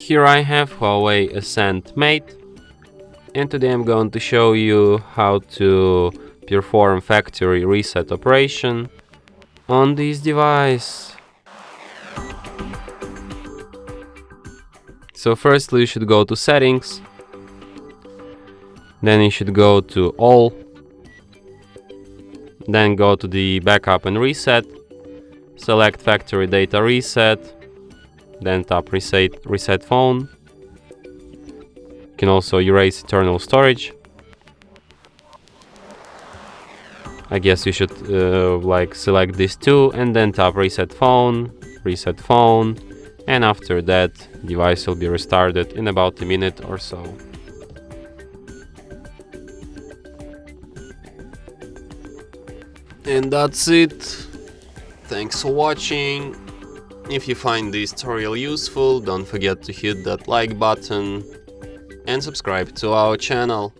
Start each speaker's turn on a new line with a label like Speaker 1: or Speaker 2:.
Speaker 1: Here I have HUAWEI Ascend Mate, and today I'm going to show you how to perform factory reset operation on this device. So firstly you should go to settings, then you should go to all, then go to the backup and reset, select factory data reset, then tap reset phone. You can also erase internal storage. I guess you should select these two and then tap reset phone, and after that device will be restarted in about a minute or so. And that's it. Thanks for watching. If you find this tutorial useful, don't forget to hit that like button and subscribe to our channel.